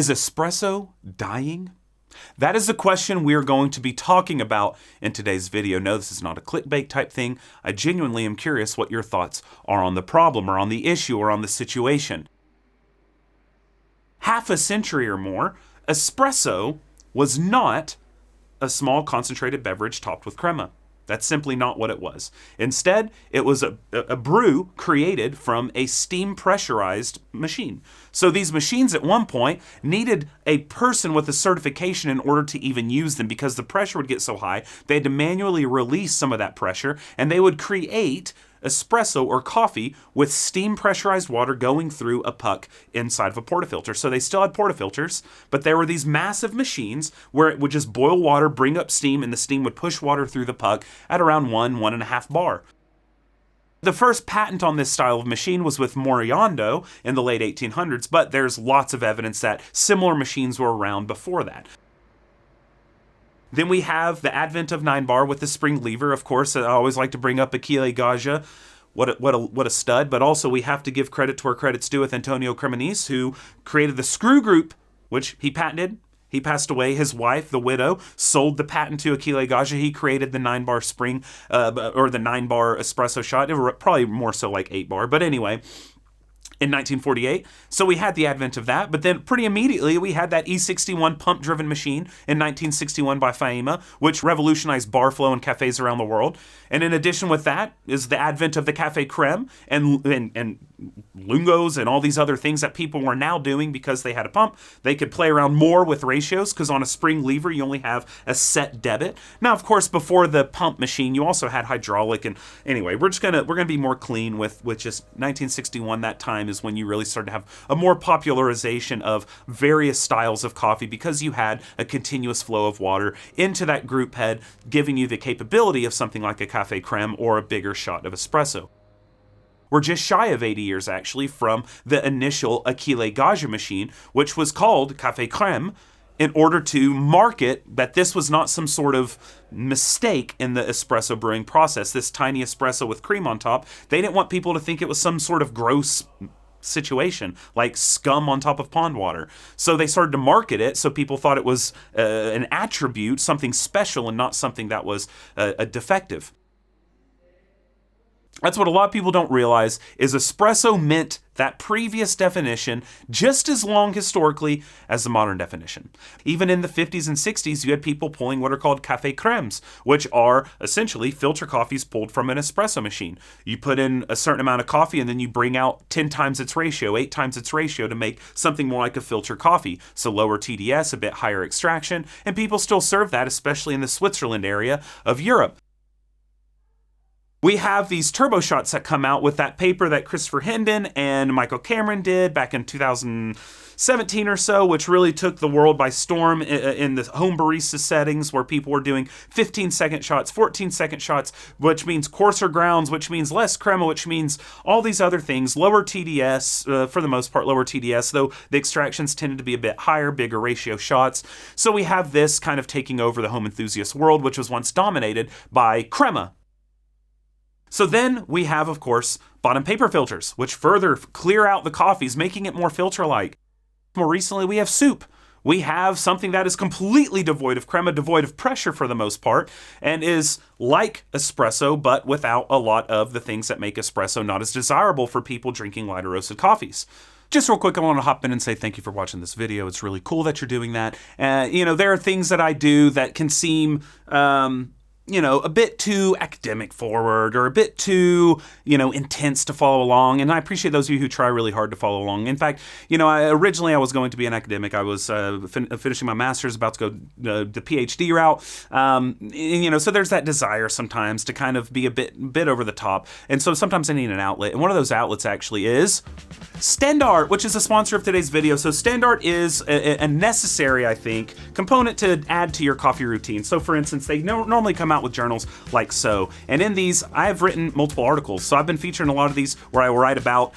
Is espresso dying? That is the question we are going to be talking about in today's video. No, this is not a clickbait type thing. I genuinely am curious what your thoughts are on the problem or on the issue or on the situation. Half a century or more, espresso was not a small concentrated beverage topped with crema. That's simply not what it was. Instead, it was a brew created from a steam pressurized machine. So these machines at one point needed a person with a certification in order to even use them because the pressure would get so high, they had to manually release some of that pressure, and they would create espresso or coffee with steam pressurized water going through a puck inside of a portafilter. So they still had portafilters, but there were these massive machines where it would just boil water, bring up steam, and the steam would push water through the puck at around 1.5 bar. The first patent on this style of machine was with Moriando in the late 1800s, but there's lots of evidence that similar machines were around before that. Then we have the advent of 9-bar with the spring lever. Of course, I always like to bring up Achille Gaggia. What a stud. But also we have to give credit to where credit's due with Antonio Cremonese, who created the screw group, which he patented. He passed away. His wife, the widow, sold the patent to Achille Gaggia. He created the 9-bar spring, or the 9-bar espresso shot. It was probably more so like 8-bar. But anyway, in 1948. So we had the advent of that, but then pretty immediately we had that E61 pump-driven machine in 1961 by Faima, which revolutionized bar flow in cafes around the world. And in addition with that is the advent of the Cafe Creme and Lungos and all these other things that people were now doing because they had a pump. They could play around more with ratios because on a spring lever you only have a set debit. Now, of course, before the pump machine, you also had hydraulic. And anyway, we're gonna be more clean with just 1961. That time is when you really started to have a more popularization of various styles of coffee because you had a continuous flow of water into that group head, giving you the capability of something like a Cafe Creme or a bigger shot of espresso. We're just shy of 80 years actually from the initial Achille Gaggia machine, which was called Cafe Creme, in order to market that this was not some sort of mistake in the espresso brewing process, this tiny espresso with cream on top. They didn't want people to think it was some sort of gross situation, like scum on top of pond water. So they started to market it so people thought it was an attribute, something special, and not something that was a defective. That's what a lot of people don't realize, is espresso meant that previous definition just as long historically as the modern definition. Even in the 50s and 60s, you had people pulling what are called Cafe Cremes, which are essentially filter coffees pulled from an espresso machine. You put in a certain amount of coffee and then you bring out 10 times its ratio, 8 times its ratio to make something more like a filter coffee. So lower TDS, a bit higher extraction, and people still serve that, especially in the Switzerland area of Europe. We have these turbo shots that come out with that paper that Christopher Hendon and Michael Cameron did back in 2017 or so, which really took the world by storm in the home barista settings where people were doing 15-second shots, 14-second shots, which means coarser grounds, which means less crema, which means all these other things, lower TDS, for the most part lower TDS, though the extractions tended to be a bit higher, bigger ratio shots. So we have this kind of taking over the home enthusiast world, which was once dominated by crema. So then we have, of course, bottom paper filters, which further clear out the coffees, making it more filter-like. More recently, we have soup. We have something that is completely devoid of crema, devoid of pressure for the most part, and is like espresso, but without a lot of the things that make espresso not as desirable for people drinking lighter roasted coffees. Just real quick, I want to hop in and say thank you for watching this video. It's really cool that you're doing that. There are things that I do that can seem a bit too academic forward or a bit too, intense to follow along. And I appreciate those of you who try really hard to follow along. In fact, originally I was going to be an academic. I was finishing my master's, about to go the PhD route. So there's that desire sometimes to kind of be a bit over the top. And so sometimes I need an outlet. And one of those outlets actually is Standart, which is a sponsor of today's video. So Standart is a necessary, I think, component to add to your coffee routine. So for instance, they normally come out with journals like so. And in these, I have written multiple articles. So I've been featuring a lot of these where I will write about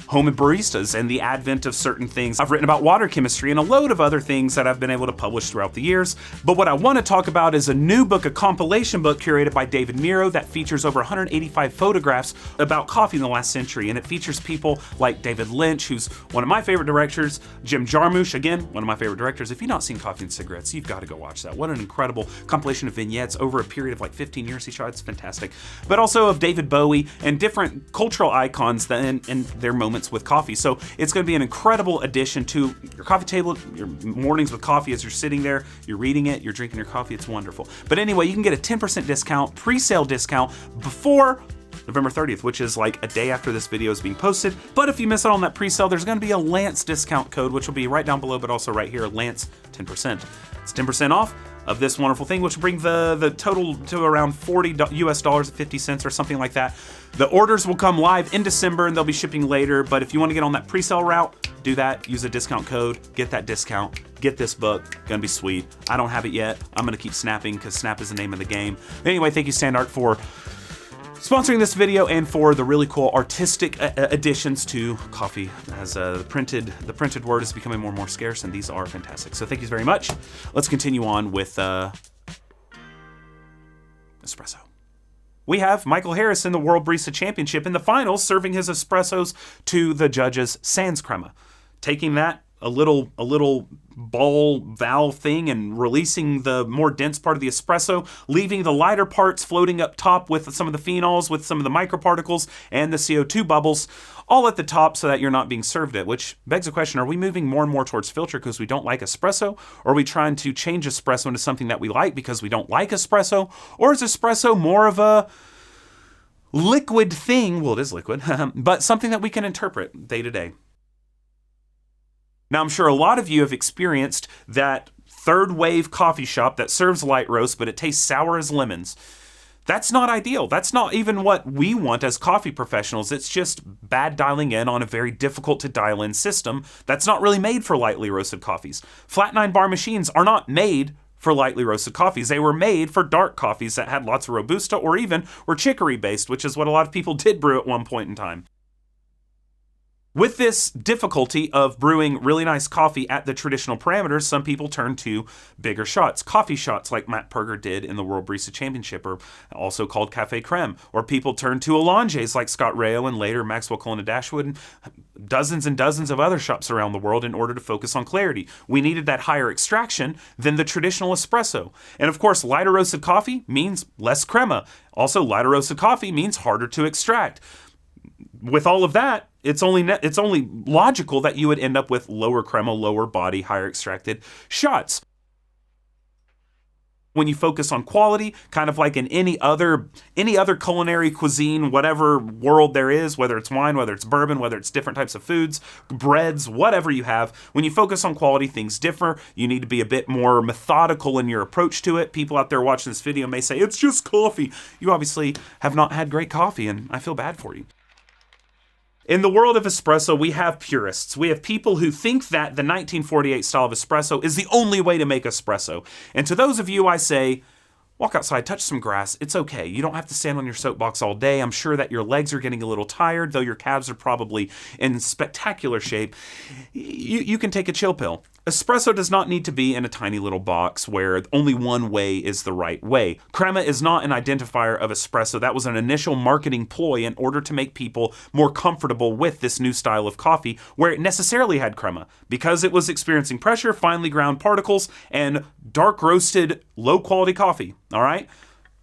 home and baristas and the advent of certain things. I've written about water chemistry and a load of other things that I've been able to publish throughout the years. But what I want to talk about is a new book, a compilation book curated by David Miro that features over 185 photographs about coffee in the last century. And it features people like David Lynch, who's one of my favorite directors, Jim Jarmusch, again, one of my favorite directors. If you've not seen Coffee and Cigarettes, you've got to go watch that. What an incredible compilation of vignettes over a period of like 15 years he shot. It's fantastic. But also of David Bowie and different cultural icons and their moments with coffee. So it's going to be an incredible addition to your coffee table, your mornings with coffee as you're sitting there, you're reading it, you're drinking your coffee. It's wonderful. But anyway, you can get a 10% discount, pre-sale discount before November 30th, which is like a day after this video is being posted. But if you miss out on that pre-sale, there's going to be a Lance discount code, which will be right down below, but also right here, Lance 10%. It's 10% off of this wonderful thing, which will bring the total to around $40 US 50 cents or something like that. The orders will come live in December and they'll be shipping later. But if you want to get on that pre-sale route, do that. Use a discount code, get that discount, get this book. Gonna be sweet. I don't have it yet. I'm gonna keep snapping because Snap is the name of the game. Anyway, thank you StandArt for sponsoring this video and for the really cool artistic additions to coffee, as the printed word is becoming more and more scarce, and these are fantastic. So thank you very much. Let's continue on with espresso. We have Michael Harris in the World Barista Championship in the finals, serving his espressos to the judges sans crema, taking that a little ball valve thing and releasing the more dense part of the espresso, leaving the lighter parts floating up top with some of the phenols, with some of the microparticles and the CO2 bubbles, all at the top so that you're not being served it, which begs the question, are we moving more and more towards filter because we don't like espresso? Or are we trying to change espresso into something that we like because we don't like espresso? Or is espresso more of a liquid thing? Well, it is liquid, but something that we can interpret day to day. Now, I'm sure a lot of you have experienced that third wave coffee shop that serves light roast, but it tastes sour as lemons. That's not ideal. That's not even what we want as coffee professionals. It's just bad dialing in on a very difficult to dial in system that's not really made for lightly roasted coffees. Flat 9 bar machines are not made for lightly roasted coffees. They were made for dark coffees that had lots of Robusta or even were chicory based, which is what a lot of people did brew at one point in time. With this difficulty of brewing really nice coffee at the traditional parameters, some people turn to bigger shots, coffee shots like Matt Perger did in the World Barista Championship, or also called Cafe Creme. Or people turn to Olanges like Scott Rayo and later Maxwell Cullen and Dashwood and dozens of other shops around the world in order to focus on clarity. We needed that higher extraction than the traditional espresso. And of course, lighter roasted coffee means less crema. Also, lighter roasted coffee means harder to extract. With all of that, it's only logical that you would end up with lower crema, lower body, higher extracted shots. When you focus on quality, kind of like in any other culinary cuisine, whatever world there is, whether it's wine, whether it's bourbon, whether it's different types of foods, breads, whatever you have, when you focus on quality, things differ. You need to be a bit more methodical in your approach to it. People out there watching this video may say, it's just coffee. You obviously have not had great coffee, and I feel bad for you. In the world of espresso, we have purists. We have people who think that the 1948 style of espresso is the only way to make espresso. And to those of you, I say, walk outside, touch some grass. It's okay. You don't have to stand on your soapbox all day. I'm sure that your legs are getting a little tired, though your calves are probably in spectacular shape. You can take a chill pill. Espresso does not need to be in a tiny little box where only one way is the right way. Crema is not an identifier of espresso. That was an initial marketing ploy in order to make people more comfortable with this new style of coffee where it necessarily had crema because it was experiencing pressure, finely ground particles, and dark roasted low quality coffee. All right?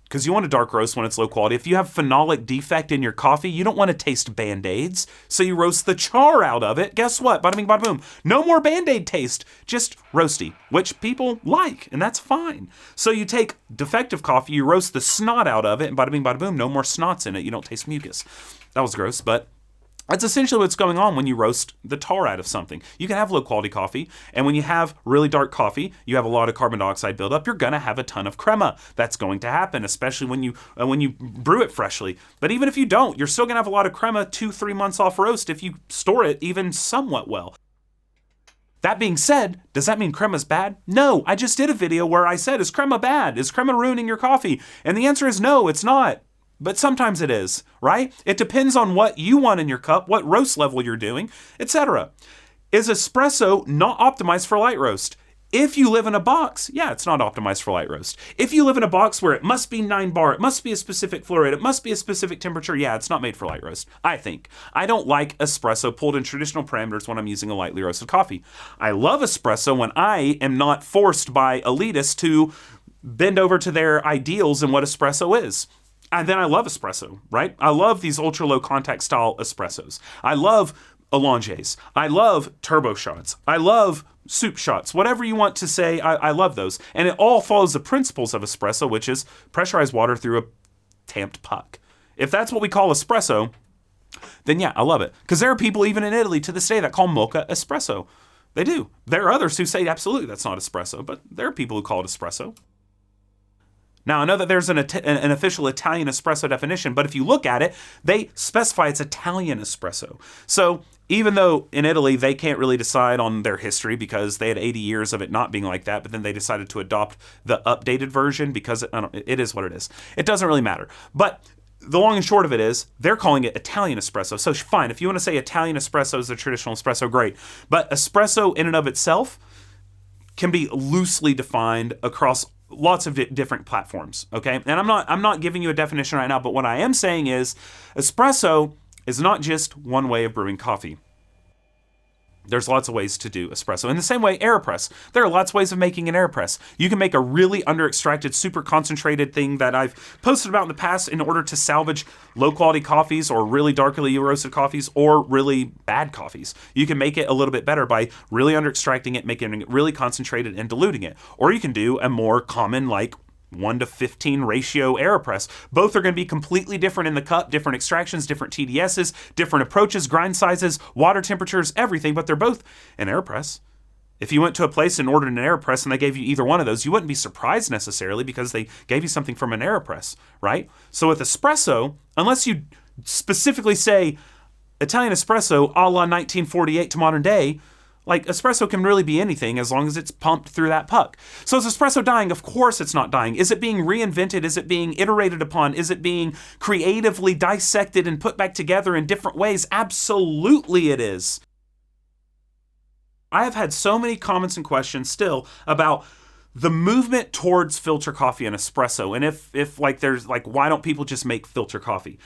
Because you want a dark roast when it's low quality. If you have phenolic defect in your coffee, you don't want to taste Band-Aids. So you roast the char out of it. Guess what? Bada bing, bada boom. No more Band-Aid taste. Just roasty, which people like, and that's fine. So you take defective coffee, you roast the snot out of it, and bada bing, bada boom, no more snots in it. You don't taste mucus. That was gross, but that's essentially what's going on when you roast the tar out of something. You can have low quality coffee, and when you have really dark coffee, you have a lot of carbon dioxide buildup. You're going to have a ton of crema. That's going to happen, especially when you brew it freshly. But even if you don't, you're still going to have a lot of crema 2-3 months off roast if you store it even somewhat well. That being said, does that mean crema's bad? No, I just did a video where I said, is crema bad? Is crema ruining your coffee? And the answer is no, it's not. but sometimes it is, right? It depends on what you want in your cup, what roast level you're doing, etc. Is espresso not optimized for light roast? If you live in a box, yeah, it's not optimized for light roast. If you live in a box where it must be 9 bar, it must be a specific flow rate, it must be a specific temperature, yeah, it's not made for light roast, I think. I don't like espresso pulled in traditional parameters when I'm using a lightly roasted coffee. I love espresso when I am not forced by elitists to bend over to their ideals in what espresso is. And then I love espresso, right? I love these ultra low contact style espressos. I love Oolonges. I love turbo shots. I love soup shots. Whatever you want to say, I love those. And it all follows the principles of espresso, which is pressurized water through a tamped puck. If that's what we call espresso, then yeah, I love it. Because there are people even in Italy to this day that call mocha espresso. They do. There are others who say absolutely that's not espresso, but there are people who call it espresso. Now, I know that there's an official Italian espresso definition, but if you look at it, they specify it's Italian espresso. So even though in Italy they can't really decide on their history because they had 80 years of it not being like that, but then they decided to adopt the updated version because it is what it is. It doesn't really matter. But the long and short of it is they're calling it Italian espresso. So fine, if you want to say Italian espresso is the traditional espresso, great. But espresso in and of itself can be loosely defined across lots of different platforms, okay? And I'm not giving you a definition right now, but what I am saying is espresso is not just one way of brewing coffee. There's lots of ways to do espresso. In the same way, AeroPress. There are lots of ways of making an AeroPress. You can make a really under-extracted, super concentrated thing that I've posted about in the past in order to salvage low-quality coffees or really darkly roasted coffees or really bad coffees. You can make it a little bit better by really under-extracting it, making it really concentrated and diluting it. Or you can do a more common, like 1:15 ratio AeroPress. Both are going to be completely different in the cup, different extractions, different TDSs, different approaches, grind sizes, water temperatures, everything, but they're both an AeroPress. If you went to a place and ordered an AeroPress and they gave you either one of those, you wouldn't be surprised necessarily because they gave you something from an AeroPress, right? So with espresso, unless you specifically say Italian espresso a la 1948 to modern day, like, espresso can really be anything as long as it's pumped through that puck. So is espresso dying? Of course it's not dying. Is it being reinvented? Is it being iterated upon? Is it being creatively dissected and put back together in different ways? Absolutely it is. I have had so many comments and questions still about the movement towards filter coffee and espresso. And if like there's like, why don't people just make filter coffee?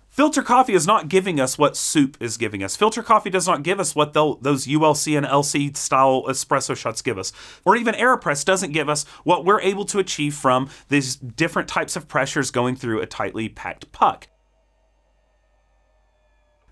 Filter coffee is not giving us what soup is giving us. Filter coffee does not give us what those ULC and LC style espresso shots give us. Or even AeroPress doesn't give us what we're able to achieve from these different types of pressures going through a tightly packed puck.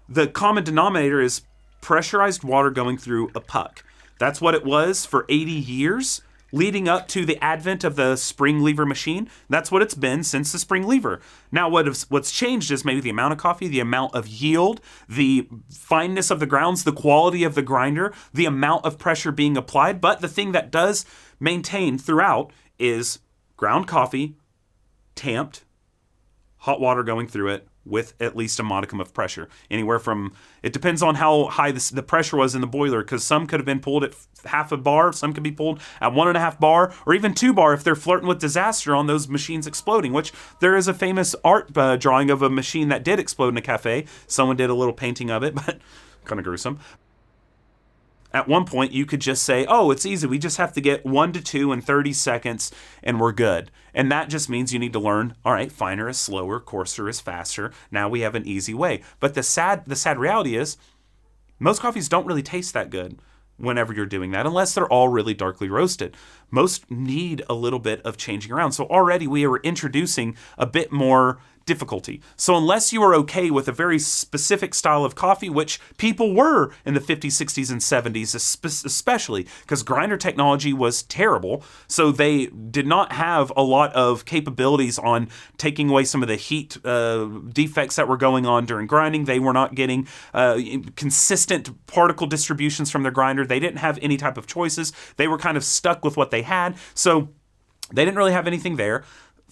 The common denominator is pressurized water going through a puck. That's what it was for 80 years. Leading up to the advent of the spring lever machine. That's what it's been since the spring lever. Now what's changed is maybe the amount of coffee, the amount of yield, the fineness of the grounds, the quality of the grinder, the amount of pressure being applied. But the thing that does maintain throughout is ground coffee, tamped, hot water going through it, with at least a modicum of pressure. Anywhere from, it depends on how high the pressure was in the boiler, because some could have been pulled at half a bar, some could be pulled at 1.5 bar, or even 2 bar if they're flirting with disaster on those machines exploding, which there is a famous art drawing of a machine that did explode in a cafe. Someone did a little painting of it, but kind of gruesome. At one point, you could just say, oh, it's easy. We just have to get 1 to 2 in 30 seconds and we're good. And that just means you need to learn, all right, finer is slower, coarser is faster. Now we have an easy way. But the sad reality is most coffees don't really taste that good whenever you're doing that, unless they're all really darkly roasted. Most need a little bit of changing around. So already we are introducing a bit more difficulty. So unless you are okay with a very specific style of coffee, which people were in the 50s, 60s, and 70s, especially because grinder technology was terrible. So they did not have a lot of capabilities on taking away some of the heat defects that were going on during grinding. They were not getting consistent particle distributions from their grinder. They didn't have any type of choices. They were kind of stuck with what they had. So they didn't really have anything there.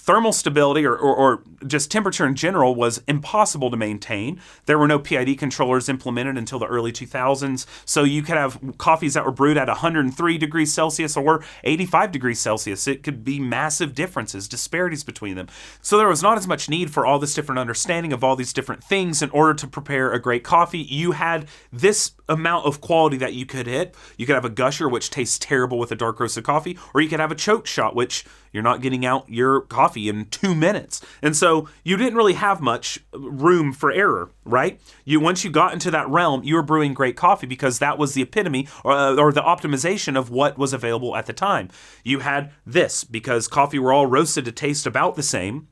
Thermal stability or just temperature in general was impossible to maintain. There were no PID controllers implemented until the early 2000s. So you could have coffees that were brewed at 103 degrees Celsius or 85 degrees Celsius. It could be massive differences, disparities between them. So there was not as much need for all this different understanding of all these different things in order to prepare a great coffee. You had this amount of quality that you could hit. You could have a gusher, which tastes terrible with a dark roasted coffee, or you could have a choke shot, which you're not getting out your coffee in 2 minutes. And so you didn't really have much room for error, right? Once you got into that realm, you were brewing great coffee because that was the epitome or the optimization of what was available at the time. You had this because coffee were all roasted to taste about the same.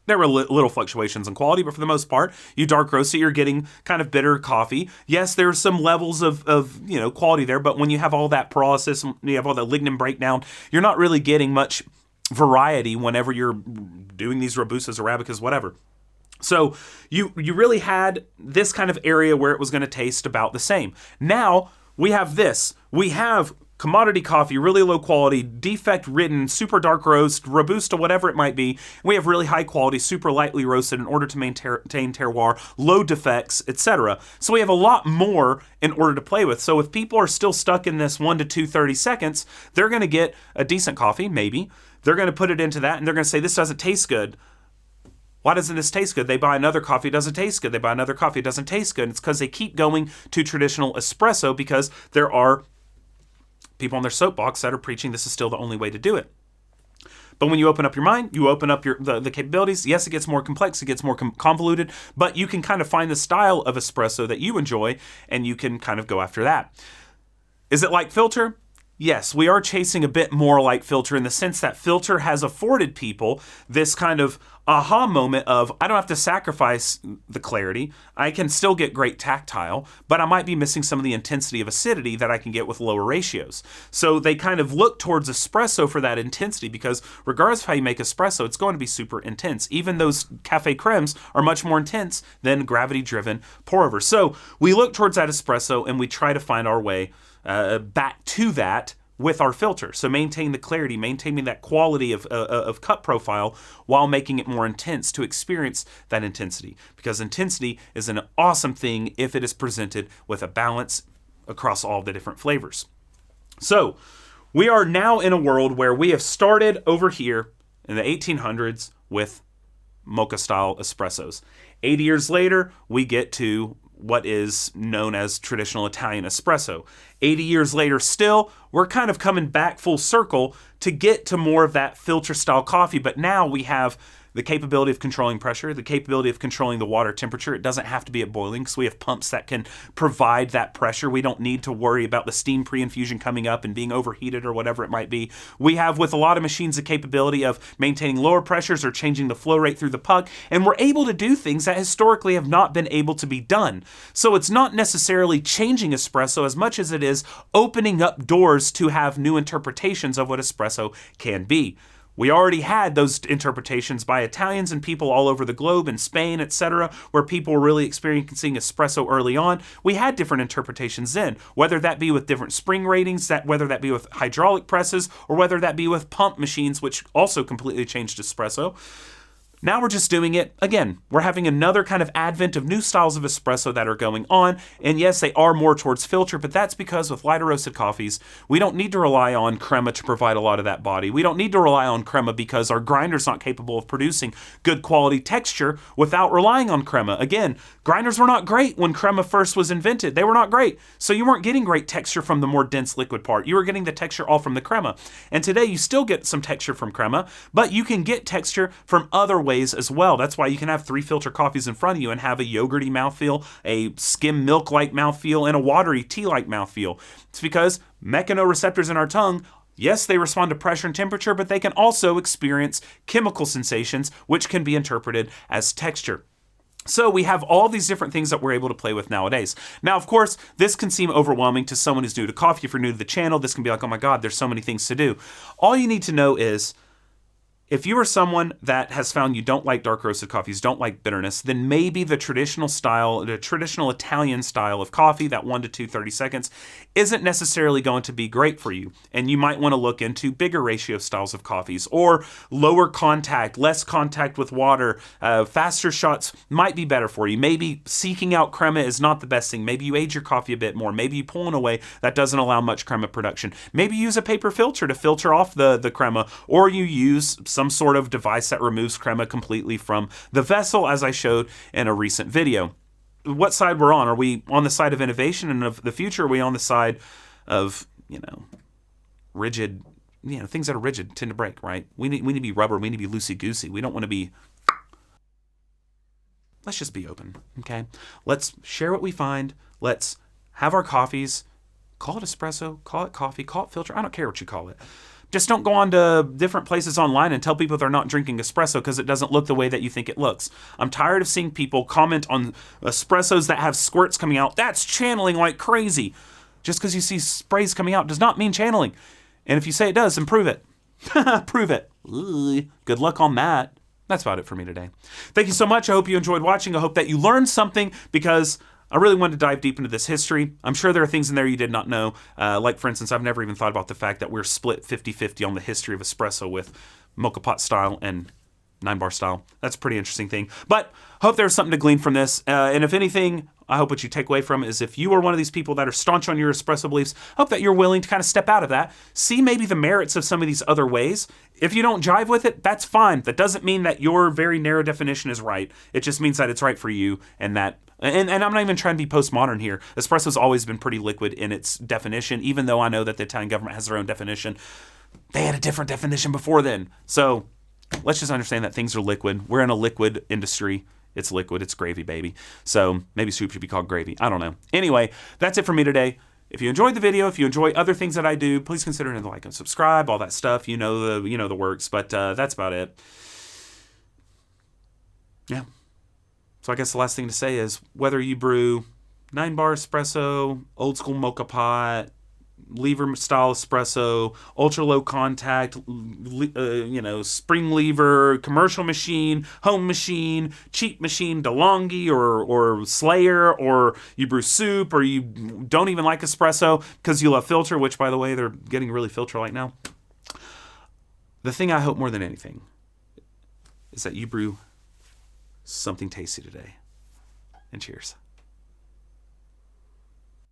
There were little fluctuations in quality, but for the most part, you dark roast it, you're getting kind of bitter coffee. Yes, there's some levels of quality there, but when you have all that process, you have all that lignin breakdown, you're not really getting much variety whenever you're doing these Robustas, Arabicas, whatever. So you really had this kind of area where it was going to taste about the same. Now we have this. We have commodity coffee, really low quality, defect-ridden, super dark roast, Robusta, whatever it might be. We have really high quality, super lightly roasted in order to maintain terroir, low defects, etc. So we have a lot more in order to play with. So if people are still stuck in this 1 to 2 30 seconds, they're going to get a decent coffee, maybe. They're going to put it into that, and they're going to say, this doesn't taste good. Why doesn't this taste good? They buy another coffee, it doesn't taste good. They buy another coffee, it doesn't taste good. It's because they keep going to traditional espresso because there are people on their soapbox that are preaching this is still the only way to do it. But when you open up your mind, you open up the capabilities. Yes, it gets more complex, it gets more convoluted, but you can kind of find the style of espresso that you enjoy, and you can kind of go after that. Is it like filter? Yes, we are chasing a bit more like filter in the sense that filter has afforded people this kind of aha moment of, I don't have to sacrifice the clarity. I can still get great tactile, but I might be missing some of the intensity of acidity that I can get with lower ratios. So they kind of look towards espresso for that intensity because regardless of how you make espresso, it's going to be super intense. Even those cafe cremes are much more intense than gravity-driven pour-over. So we look towards that espresso and we try to find our way back to that with our filter. So maintain the clarity, maintaining that quality of cup profile while making it more intense to experience that intensity. Because intensity is an awesome thing if it is presented with a balance across all the different flavors. So we are now in a world where we have started over here in the 1800s with mocha-style espressos. 80 years later, we get to what is known as traditional Italian espresso. 80 years later still, we're kind of coming back full circle to get to more of that filter style coffee, but now we have the capability of controlling pressure, the capability of controlling the water temperature. It doesn't have to be at boiling, because we have pumps that can provide that pressure. We don't need to worry about the steam pre-infusion coming up and being overheated or whatever it might be. We have, with a lot of machines, the capability of maintaining lower pressures or changing the flow rate through the puck, and we're able to do things that historically have not been able to be done. So it's not necessarily changing espresso as much as it is opening up doors to have new interpretations of what espresso can be. We already had those interpretations by Italians and people all over the globe, in Spain, etc., where people were really experiencing espresso early on. We had different interpretations then, whether that be with different spring ratings, whether that be with hydraulic presses, or whether that be with pump machines, which also completely changed espresso. Now we're just doing it again. We're having another kind of advent of new styles of espresso that are going on. And yes, they are more towards filter, but that's because with lighter roasted coffees, we don't need to rely on crema to provide a lot of that body. We don't need to rely on crema because our grinder's not capable of producing good quality texture without relying on crema. Again, grinders were not great when crema first was invented. They were not great. So you weren't getting great texture from the more dense liquid part. You were getting the texture all from the crema. And today you still get some texture from crema, but you can get texture from other ways as well. That's why you can have 3 filter coffees in front of you and have a yogurty mouthfeel, a skim milk-like mouthfeel, and a watery tea-like mouthfeel. It's because mechanoreceptors in our tongue, yes, they respond to pressure and temperature, but they can also experience chemical sensations, which can be interpreted as texture. So we have all these different things that we're able to play with nowadays. Now, of course, this can seem overwhelming to someone who's new to coffee. If you're new to the channel, this can be like, oh my God, there's so many things to do. All you need to know is If you are someone that has found you don't like dark roasted coffees, don't like bitterness, then maybe the traditional style, the traditional Italian style of coffee, that 1 to 2 30 seconds, isn't necessarily going to be great for you. And you might want to look into bigger ratio styles of coffees, or lower contact, less contact with water, faster shots might be better for you. Maybe seeking out crema is not the best thing. Maybe you age your coffee a bit more. Maybe you pull in a way that doesn't allow much crema production. Maybe you use a paper filter to filter off the crema, or you use some sort of device that removes crema completely from the vessel, as I showed in a recent video. What side we're on? Are we on the side of innovation and of the future? Are we on the side of, rigid, things that are rigid tend to break, right? We need to be rubber. We need to be loosey-goosey. We don't want to be... Let's just be open, okay? Let's share what we find. Let's have our coffees. Call it espresso, call it coffee, call it filter. I don't care what you call it. Just don't go on to different places online and tell people they're not drinking espresso because it doesn't look the way that you think it looks. I'm tired of seeing people comment on espressos that have squirts coming out. That's channeling like crazy. Just because you see sprays coming out does not mean channeling. And if you say it does, then prove it. Prove it. Ugh. Good luck on that. That's about it for me today. Thank you so much. I hope you enjoyed watching. I hope that you learned something, because I really wanted to dive deep into this history. I'm sure there are things in there you did not know. Like, for instance, I've never even thought about the fact that we're split 50-50 on the history of espresso with mocha pot style and 9-bar style. That's a pretty interesting thing. But hope there's something to glean from this. And if anything, I hope what you take away from it is, if you are one of these people that are staunch on your espresso beliefs, I hope that you're willing to kind of step out of that. See maybe the merits of some of these other ways. If you don't jive with it, that's fine. That doesn't mean that your very narrow definition is right. It just means that it's right for you, and that... And I'm not even trying to be postmodern here. Espresso's always been pretty liquid in its definition, even though I know that the Italian government has their own definition. They had a different definition before then. So let's just understand that things are liquid. We're in a liquid industry. It's liquid. It's gravy, baby. So maybe soup should be called gravy. I don't know. Anyway, that's it for me today. If you enjoyed the video, if you enjoy other things that I do, please consider hitting the like and subscribe, all that stuff. You know the works, but that's about it. Yeah. So I guess the last thing to say is, whether you brew 9-bar espresso, old school mocha pot, lever style espresso, ultra low contact, spring lever, commercial machine, home machine, cheap machine, DeLonghi or Slayer, or you brew soup, or you don't even like espresso because you love filter, which, by the way, they're getting really filter right now. The thing I hope more than anything is that you brew something tasty today. And cheers.